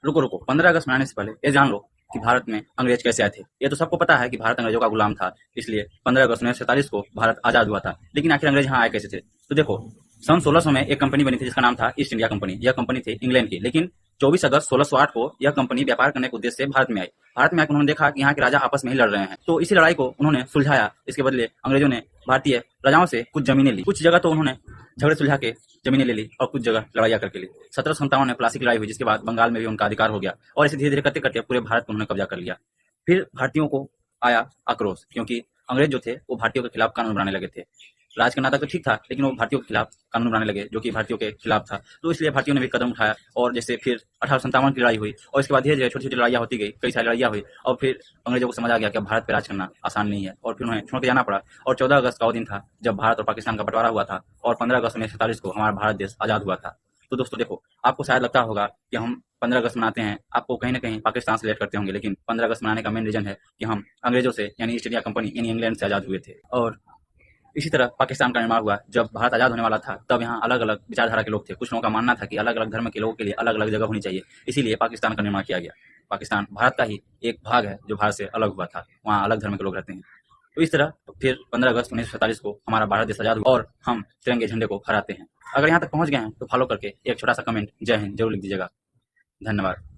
रुको रुको, 15 अगस्त मनाने से पहले ये जान लो कि भारत में अंग्रेज कैसे आए थे। ये तो सबको पता है कि भारत अंग्रेजों का गुलाम था, इसलिए 15 अगस्त 1947 को भारत आजाद हुआ था। लेकिन आखिर अंग्रेज यहाँ आए कैसे थे? तो देखो, सन 1600 में एक कंपनी बनी थी जिसका नाम था ईस्ट इंडिया कंपनी। यह कंपनी थी इंग्लैंड की, लेकिन 24 अगस्त 1608 को यह कंपनी व्यापार करने के उद्देश्य से भारत में आई। भारत में आकर उन्होंने देखा कि यहाँ के राजा आपस में ही लड़ रहे हैं, तो इसी लड़ाई को उन्होंने सुलझाया। इसके बदले अंग्रेजों ने भारतीय राजाओं से कुछ जमीनें ली। कुछ जगह तो उन्होंने झगड़े सुलझा के जमीनें ले ली और कुछ जगह लड़ाइयाँ करके ली। 1757 में प्लासी की लड़ाई हुई, जिसके बाद बंगाल में भी उनका अधिकार हो गया और ऐसे धीरे धीरे करते करते पूरे भारत को उन्होंने कब्जा कर लिया। फिर भारतीयों को आया आक्रोश, क्योंकि अंग्रेज जो थे वो भारतीयों के खिलाफ कानून बनाने लगे थे। राज करना तक तो ठीक था, लेकिन वो भारतीयों के खिलाफ कानून बनाने लगे जो कि भारतीयों के खिलाफ था। तो इसलिए भारतीयों ने भी कदम उठाया और जैसे फिर 1857 की लड़ाई हुई और इसके बाद धीरे धीरे छोटी छोटी लड़ाइयाँ होती गई, कई सारी लड़ाइयाँ हुई और फिर अंग्रेजों को समझ आ गया कि अब भारत पर राज करना आसान नहीं है और फिर उन्हें छोड़ के जाना पड़ा। और 14 अगस्त का वो दिन था जब भारत और पाकिस्तान का बंटवारा हुआ था और 15 अगस्त 1947 को हमारा भारत देश आजाद हुआ था। तो दोस्तों देखो, आपको शायद लगता होगा कि हम 15 अगस्त मनाते हैं, आपको कहीं ना कहीं पाकिस्तान से रिलेट करते होंगे, लेकिन 15 अगस्त मनाने का मेन रीजन है कि हम अंग्रेजों से यानी ईस्ट इंडिया कंपनी यानी इंग्लैंड से आजाद हुए थे। और इसी तरह पाकिस्तान का निर्माण हुआ। जब भारत आजाद होने वाला था तब यहाँ अलग अलग विचारधारा के लोग थे। कुछ लोगों का मानना था कि अलग अलग धर्म के लोगों के लिए अलग अलग जगह होनी चाहिए, इसीलिए पाकिस्तान का निर्माण किया गया। पाकिस्तान भारत का ही एक भाग है जो भारत से अलग हुआ था, वहाँ अलग धर्म के लोग रहते हैं। तो इस तरह फिर 15 अगस्त 1947 को हमारा भारत देश आजाद हुआ और हम तिरंगे झंडे को फहराते हैं। अगर यहाँ तक पहुँच गए हैं तो फॉलो करके एक छोटा सा कमेंट जय हिंद जरूर लिख दीजिएगा। धन्यवाद।